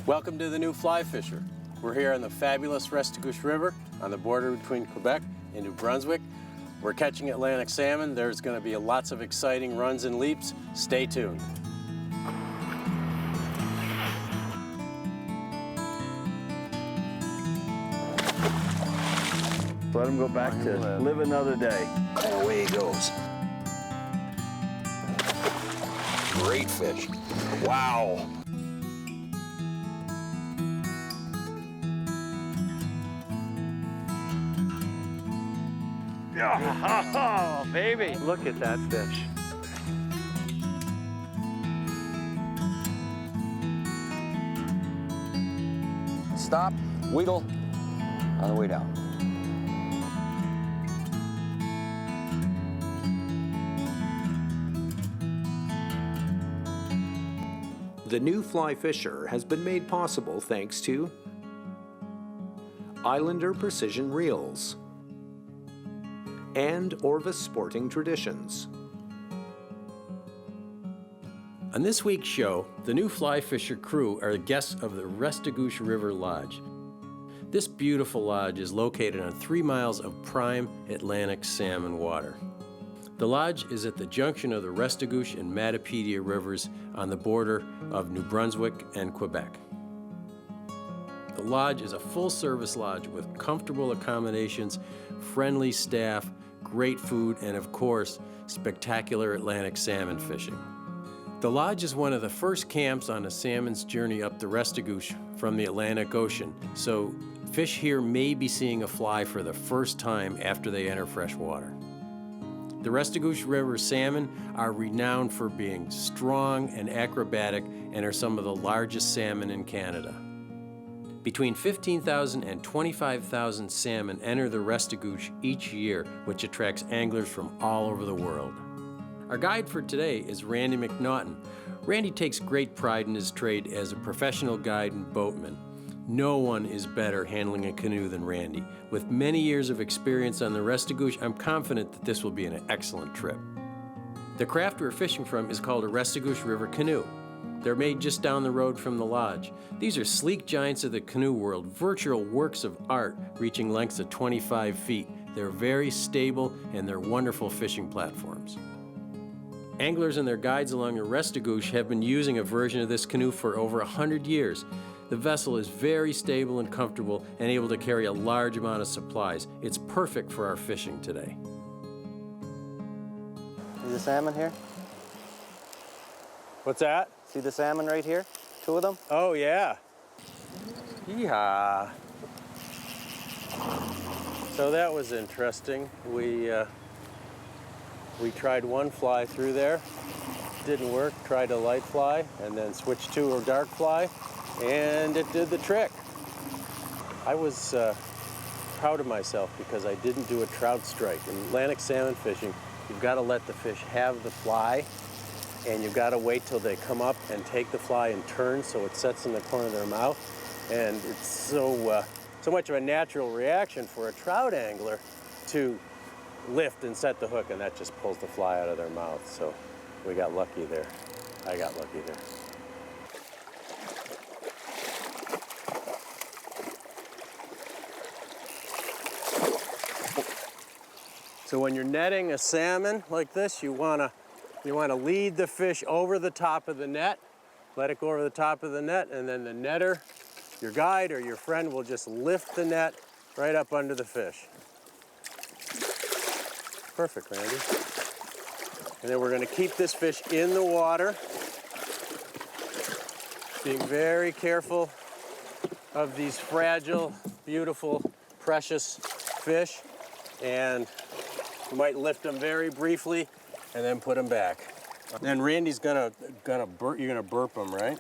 Welcome to the new Fly Fisher. We're here on the fabulous Restigouche River on the border between Quebec and New Brunswick. We're catching Atlantic salmon. There's going to be lots of exciting runs and leaps. Stay tuned. Let him go back to live another day. And away he goes. Great fish. Wow. Oh, baby. Look at that fish. Stop, wiggle, on the way down. The new Fly Fisher has been made possible thanks to Highlander Precision Reels and Orvis Sporting Traditions. On this week's show, the new Fly Fisher crew are the guests of the Restigouche River Lodge. This beautiful lodge is located on 3 miles of prime Atlantic salmon water. The lodge is at the junction of the Restigouche and Matapedia rivers on the border of New Brunswick and Quebec. The lodge is a full-service lodge with comfortable accommodations, friendly staff, great food, and of course, spectacular Atlantic salmon fishing. The lodge is one of the first camps on a salmon's journey up the Restigouche from the Atlantic Ocean, so fish here may be seeing a fly for the first time after they enter fresh water. The Restigouche River salmon are renowned for being strong and acrobatic and are some of the largest salmon in Canada. Between 15,000 and 25,000 salmon enter the Restigouche each year, which attracts anglers from all over the world. Our guide for today is Randy MacNaughton. Randy takes great pride in his trade as a professional guide and boatman. No one is better handling a canoe than Randy. With many years of experience on the Restigouche, I'm confident that this will be an excellent trip. The craft we're fishing from is called a Restigouche River canoe. They're made just down the road from the lodge. These are sleek giants of the canoe world, virtual works of art reaching lengths of 25 feet. They're very stable and they're wonderful fishing platforms. Anglers and their guides along the Restigouche have been using a version of this canoe for over 100 years. The vessel is very stable and comfortable and able to carry a large amount of supplies. It's perfect for our fishing today. See the salmon here? What's that? See the salmon right here? 2 of them? Oh, yeah. Yeehaw. So that was interesting. We tried one fly through there. Didn't work. Tried a light fly and then switched to a dark fly, and it did the trick. I was proud of myself because I didn't do a trout strike. In Atlantic salmon fishing, you've got to let the fish have the fly, and you've got to wait till they come up and take the fly and turn so it sets in the corner of their mouth. And it's so much of a natural reaction for a trout angler to lift and set the hook, and that just pulls the fly out of their mouth. So we got lucky there. I got lucky there. So when you're netting a salmon like this, you wanna lead the fish over the top of the net, let it go over the top of the net, and then the netter, your guide or your friend, will just lift the net right up under the fish. Perfect, Randy. And then we're gonna keep this fish in the water, being very careful of these fragile, beautiful, precious fish, and you might lift them very briefly and then put them back. And Randy's gonna burp. You're gonna burp them, right?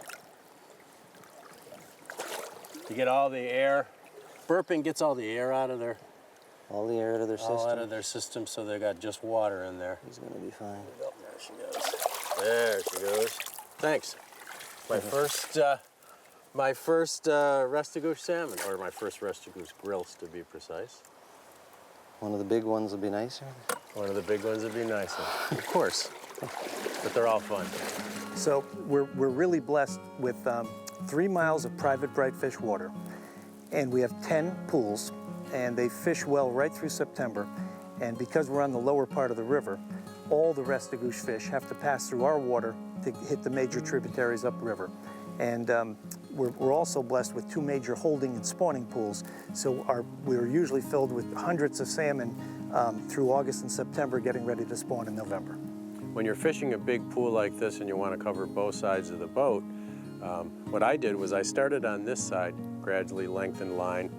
To get all the air. Burping gets all the air out of their. All the air out of their system. All out of their system, so they got just water in there. He's gonna be fine. Oh, there she goes. There she goes. Thanks. My first Restigouche salmon, or my first Restigouche grills, to be precise. One of the big ones will be nicer. One of the big ones would be nicer. Of course. but they're all fun. So we're really blessed with 3 miles of private bright fish water, and we have 10 pools, and they fish well right through September. And because we're on the lower part of the river, all the Restigouche fish have to pass through our water to hit the major tributaries upriver. And we're also blessed with 2 major holding and spawning pools, so we're usually filled with hundreds of salmon through August and September, getting ready to spawn in November. When you're fishing a big pool like this and you want to cover both sides of the boat, what I did was I started on this side, gradually lengthened line,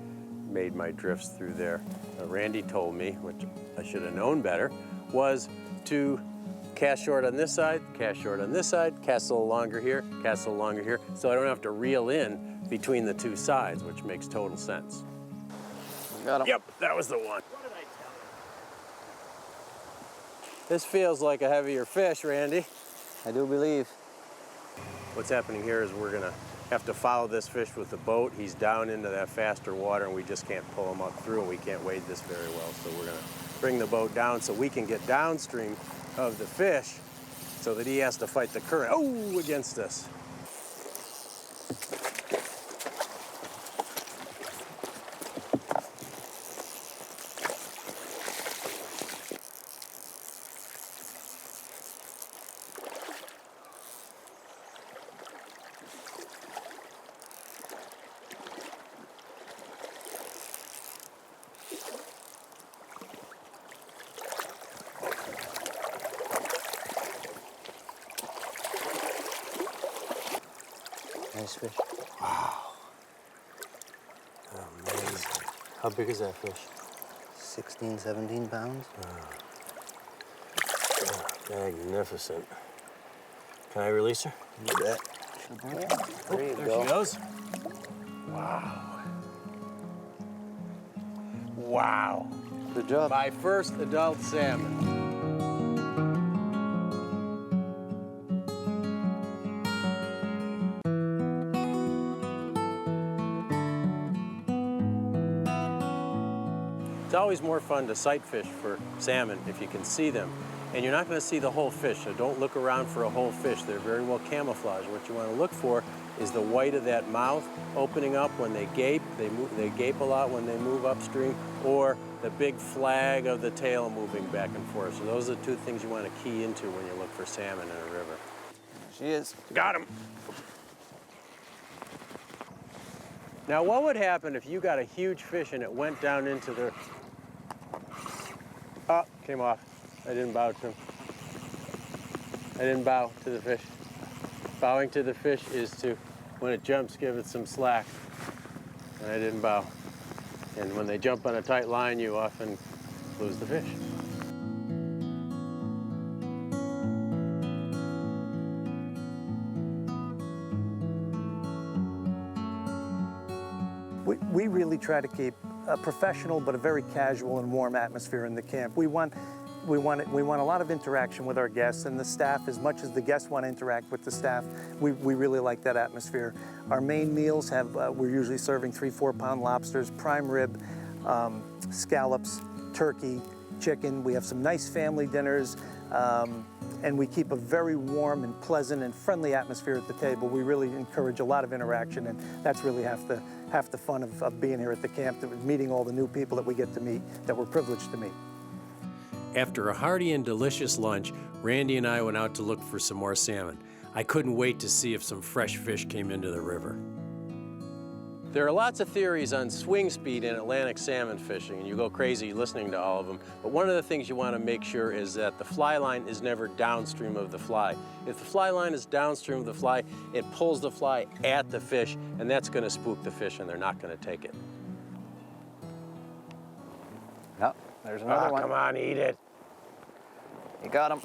made my drifts through there. Randy told me, which I should have known better, was to cast short on this side, cast short on this side, cast a little longer here, cast a little longer here, so I don't have to reel in between the 2 sides, which makes total sense. Got him. Yep, that was the one. What did I tell you? This feels like a heavier fish, Randy. I do believe. What's happening here is we're gonna have to follow this fish with the boat. He's down into that faster water and we just can't pull him up through, and we can't wade this very well. So we're gonna bring the boat down so we can get downstream of the fish so that he has to fight the current, against us. Nice fish. Wow. Amazing. How big is that fish? 16, 17 pounds. Magnificent. Can I release her? You bet. There you There go. she goes. Wow. Wow. Good job. My first adult salmon. It's always more fun to sight fish for salmon if you can see them. And you're not going to see the whole fish, so don't look around for a whole fish. They're very well camouflaged. What you want to look for is the white of that mouth opening up when they gape. They gape a lot when they move upstream, or the big flag of the tail moving back and forth. So those are the 2 things you want to key into when you look for salmon in a river. She is. Got him. Now, what would happen if you got a huge fish and it went down into the... Oh, came off. I didn't bow to him. I didn't bow to the fish. Bowing to the fish is to, when it jumps, give it some slack. And I didn't bow. And when they jump on a tight line, you often lose the fish. We really try to keep a professional but a very casual and warm atmosphere in the camp. We want a lot of interaction with our guests and the staff. As much as the guests want to interact with the staff, we really like that atmosphere. Our main meals have, we're usually serving 3-4 pound lobsters, prime rib, scallops, turkey, chicken. We have some nice family dinners, and we keep a very warm and pleasant and friendly atmosphere at the table. We really encourage a lot of interaction, and that's really half the fun of being here at the camp, meeting all the new people that we get to meet, that we're privileged to meet. After a hearty and delicious lunch, Randy and I went out to look for some more salmon. I couldn't wait to see if some fresh fish came into the river. There are lots of theories on swing speed in Atlantic salmon fishing, and you go crazy listening to all of them. But one of the things you want to make sure is that the fly line is never downstream of the fly. If the fly line is downstream of the fly, it pulls the fly at the fish, and that's going to spook the fish, and they're not going to take it. Yep, there's another one. Come on, eat it. You got him.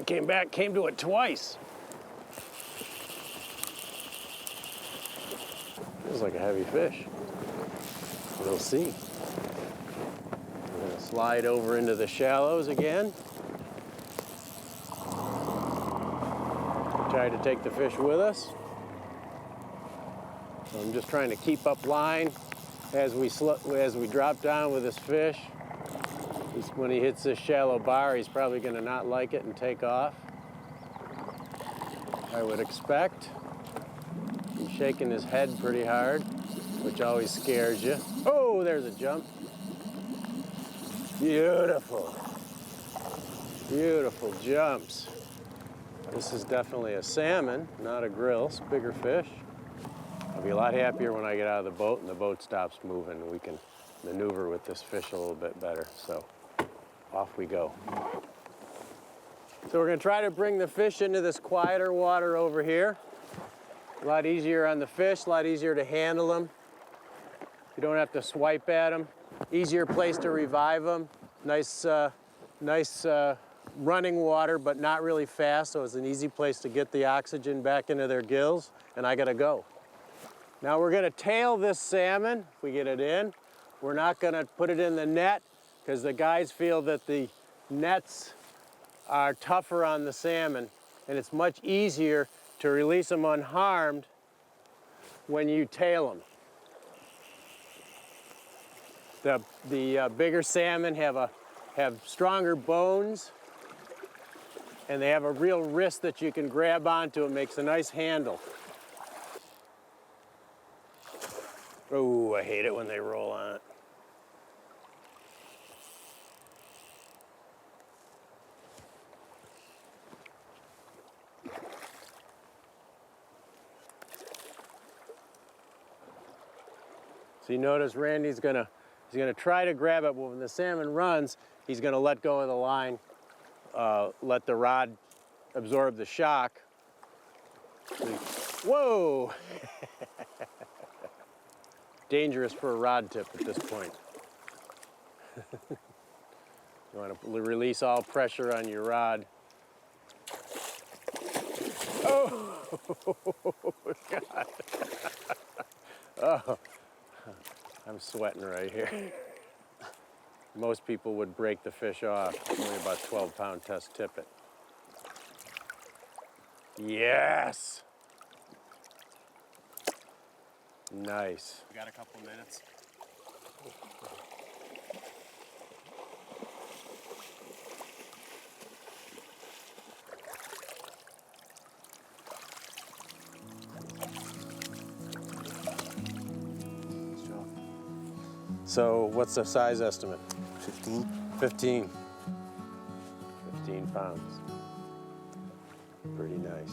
Came to it twice. Feels like a heavy fish. We'll see. We're gonna slide over into the shallows again. Try to take the fish with us. So I'm just trying to keep up line as we drop down with this fish. When he hits this shallow bar, he's probably going to not like it and take off. I would expect. He's shaking his head pretty hard, which always scares you. Oh, there's a jump. Beautiful. Beautiful jumps. This is definitely a salmon, not a grill. It's a bigger fish. I'll be a lot happier when I get out of the boat and the boat stops moving and we can maneuver with this fish a little bit better. So off we go. So we're going to try to bring the fish into this quieter water over here. A lot easier on the fish, a lot easier to handle them. You don't have to swipe at them. Easier place to revive them. Nice running water, but not really fast, so it's an easy place to get the oxygen back into their gills, and I gotta go. Now we're gonna tail this salmon, if we get it in. We're not gonna put it in the net, because the guys feel that the nets are tougher on the salmon, and it's much easier to release them unharmed when you tail them. The bigger salmon have stronger bones, and they have a real wrist that you can grab onto. It makes a nice handle. Oh, I hate it when they roll on it. So you notice Randy's gonna try to grab it, but when the salmon runs, he's gonna let go of the line, let the rod absorb the shock. Whoa! Dangerous for a rod tip at this point. You want to release all pressure on your rod. Oh, God. Oh, I'm sweating right here. Most people would break the fish off. Only about 12-pound test tippet. Yes! Nice. We got a couple minutes. So what's the size estimate? 15. 15. 15 pounds. Pretty nice.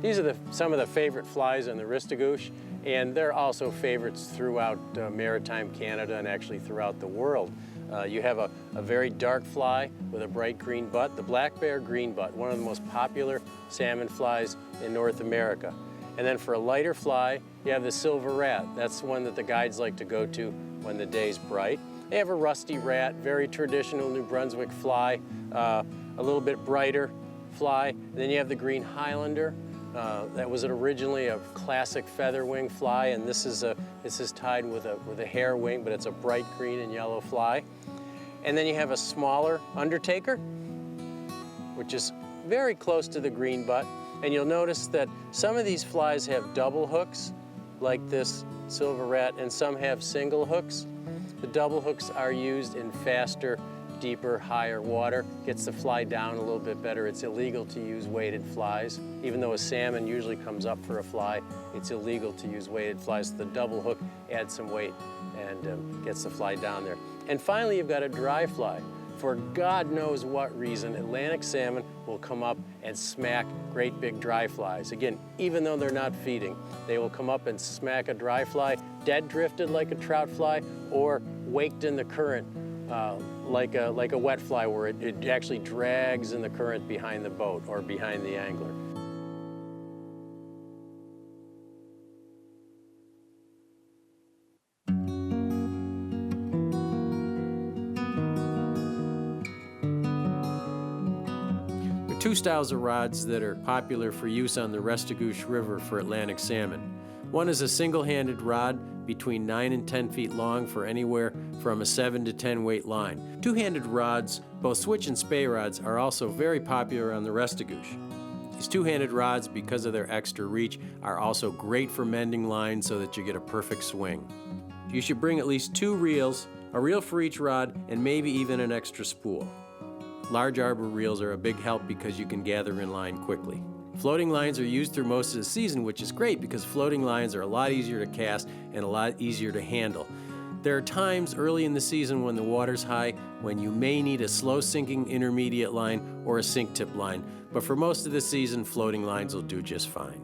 These are some of the favorite flies on the Restigouche, and they're also favorites throughout maritime Canada and actually throughout the world. You have a very dark fly with a bright green butt, the black bear green butt, one of the most popular salmon flies in North America. And then for a lighter fly, you have the silver rat. That's one that the guides like to go to when the day's bright. They have a rusty rat, very traditional New Brunswick fly, a little bit brighter fly. And then you have the green Highlander. That was originally a classic feather wing fly, and this is tied with a hair wing, but it's a bright green and yellow fly. And then you have a smaller Undertaker, which is very close to the green butt. And you'll notice that some of these flies have double hooks, like this silver rat, and some have single hooks. The double hooks are used in faster, deeper, higher water. Gets the fly down a little bit better. It's illegal to use weighted flies. Even though a salmon usually comes up for a fly, it's illegal to use weighted flies. So the double hook adds some weight and gets the fly down there. And finally, you've got a dry fly. For God knows what reason, Atlantic salmon will come up and smack great big dry flies. Again, even though they're not feeding, they will come up and smack a dry fly, dead drifted like a trout fly, or waked in the current like a wet fly where it actually drags in the current behind the boat or behind the angler. Two styles of rods that are popular for use on the Restigouche River for Atlantic salmon. One is a single-handed rod between 9 and 10 feet long for anywhere from a 7 to 10 weight line. Two-handed rods, both switch and spay rods, are also very popular on the Restigouche. These two-handed rods, because of their extra reach, are also great for mending lines so that you get a perfect swing. You should bring at least 2 reels a reel for each rod, and maybe even an extra spool. Large Arbor reels are a big help because you can gather in line quickly. Floating lines are used through most of the season, which is great because floating lines are a lot easier to cast and a lot easier to handle. There are times early in the season when the water's high when you may need a slow sinking intermediate line or a sink tip line, but for most of the season, floating lines will do just fine.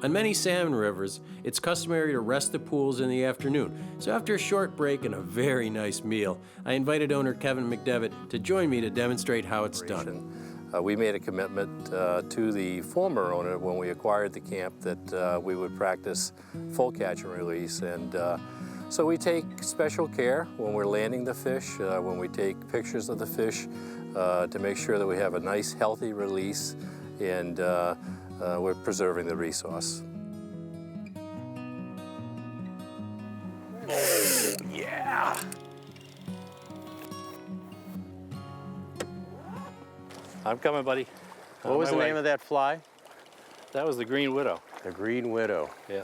On many salmon rivers, it's customary to rest the pools in the afternoon. So after a short break and a very nice meal, I invited owner Kevin McDevitt to join me to demonstrate how it's done. We made a commitment to the former owner when we acquired the camp that we would practice full catch and release. And so we take special care when we're landing the fish, when we take pictures of the fish to make sure that we have a nice healthy release and we're preserving the resource. Yeah. I'm coming, buddy. What was the name of that fly? That was the Green Widow. The Green Widow. Yeah.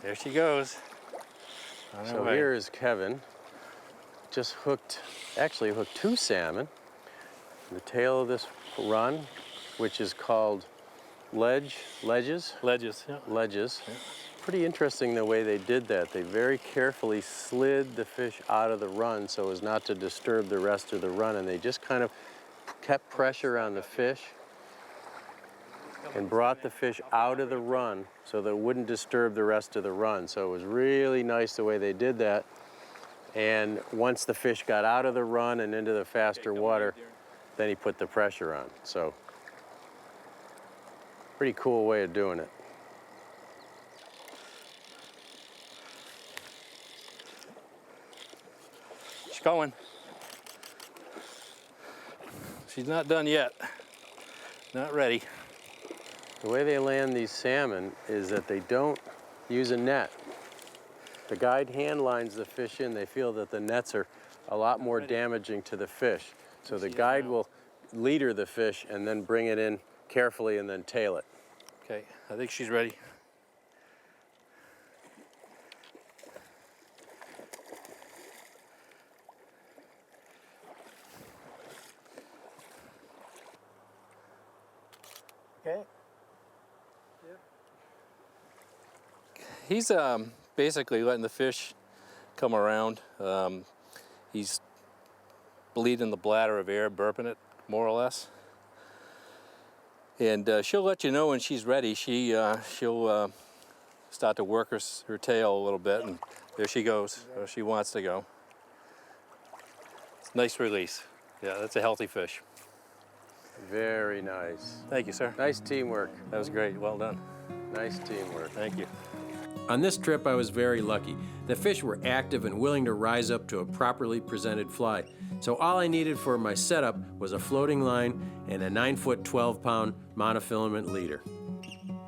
There she goes. So here is Kevin. Just hooked, actually hooked 2 salmon. The tail of this run, which is called ledges. Ledges, yeah. Ledges. Yeah. Pretty interesting the way they did that. They very carefully slid the fish out of the run so as not to disturb the rest of the run, and they just kind of kept pressure on the fish and brought the fish out of the run so that it wouldn't disturb the rest of the run. So it was really nice the way they did that. And once the fish got out of the run and into the faster water, then he put the pressure on. So pretty cool way of doing it. She's going. She's not done yet. Not ready. The way they land these salmon is that they don't use a net. The guide hand lines the fish in. They feel that the nets are a lot more damaging to the fish. So the guide will leader the fish and then bring it in carefully and then tail it. Okay, I think she's ready. Okay. He's basically letting the fish come around. He's bleeding the bladder of air, burping it, more or less. And she'll let you know when she's ready. She'll start to work her tail a little bit, and there she goes, where she wants to go. Nice release. Yeah, that's a healthy fish. Very nice. Thank you, sir. Nice teamwork. That was great. Well done. Nice teamwork. Thank you. On this trip, I was very lucky. The fish were active and willing to rise up to a properly presented fly. So all I needed for my setup was a floating line and a 9-foot, 12-pound monofilament leader.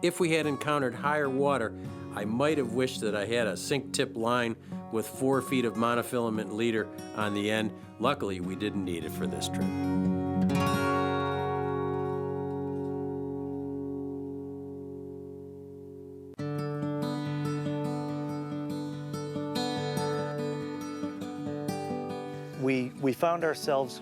If we had encountered higher water, I might have wished that I had a sink tip line with 4 feet of monofilament leader on the end. Luckily, we didn't need it for this trip. We found ourselves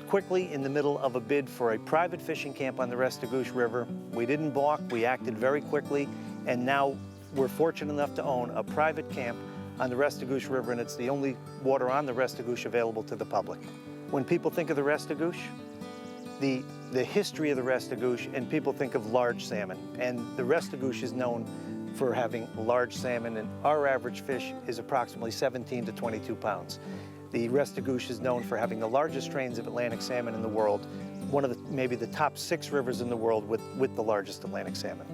quickly in the middle of a bid for a private fishing camp on the Restigouche River. We didn't balk, we acted very quickly, and now we're fortunate enough to own a private camp on the Restigouche River, and it's the only water on the Restigouche available to the public. When people think of the Restigouche, the history of the Restigouche, and people think of large salmon, and the Restigouche is known for having large salmon, and our average fish is approximately 17 to 22 pounds. The Restigouche is known for having the largest strains of Atlantic salmon in the world, one of the, maybe the top 6 rivers in the world with the largest Atlantic salmon.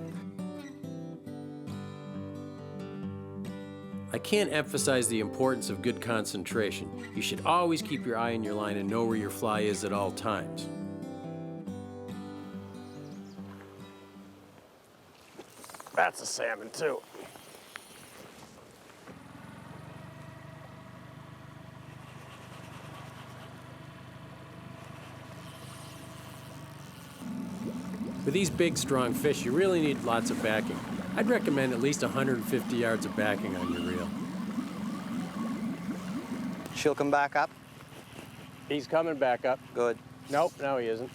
I can't emphasize the importance of good concentration. You should always keep your eye on your line and know where your fly is at all times. That's a salmon too. With these big, strong fish, you really need lots of backing. I'd recommend at least 150 yards of backing on your reel. she'll come back up? He's coming back up. Good. Nope, no he isn't.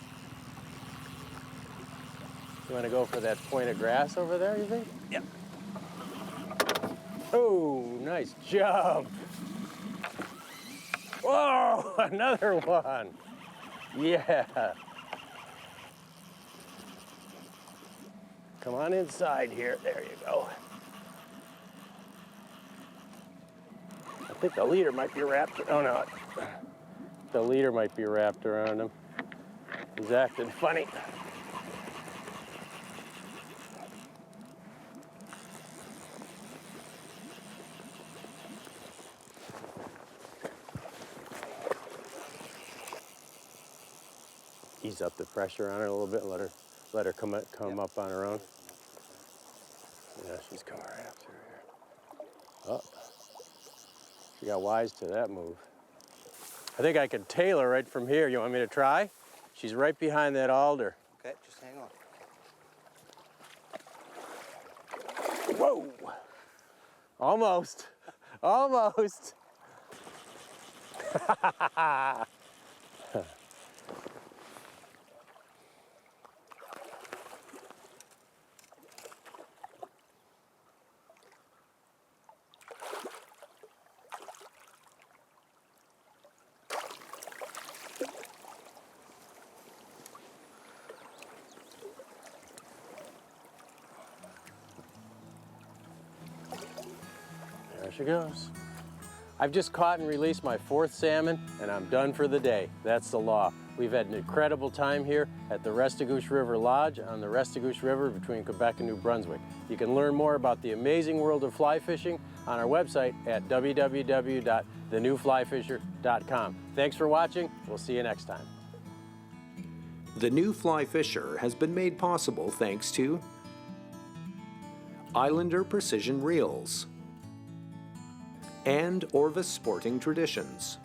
You want to go for that point of grass over there, you think? Yep. Oh, nice jump. Whoa, another one. Yeah. Come on inside here. There you go. I think the leader might be wrapped. Oh, no. The leader might be wrapped around him. He's acting funny. Ease up the pressure on her a little bit. Let her come up on her own. Yeah, she's coming right up through here. Oh, she got wise to that move. I think I can tail her right from here. You want me to try? She's right behind that alder. Okay, just hang on. Whoa! Almost. Almost. There she goes. I've just caught and released my 4th salmon, and I'm done for the day. That's the law. We've had an incredible time here at the Restigouche River Lodge on the Restigouche River between Quebec and New Brunswick. You can learn more about the amazing world of fly fishing on our website at www.thenewflyfisher.com. Thanks for watching. We'll see you next time. The new fly fisher has been made possible thanks to Highlander Precision Reels and Orvis Sporting Traditions.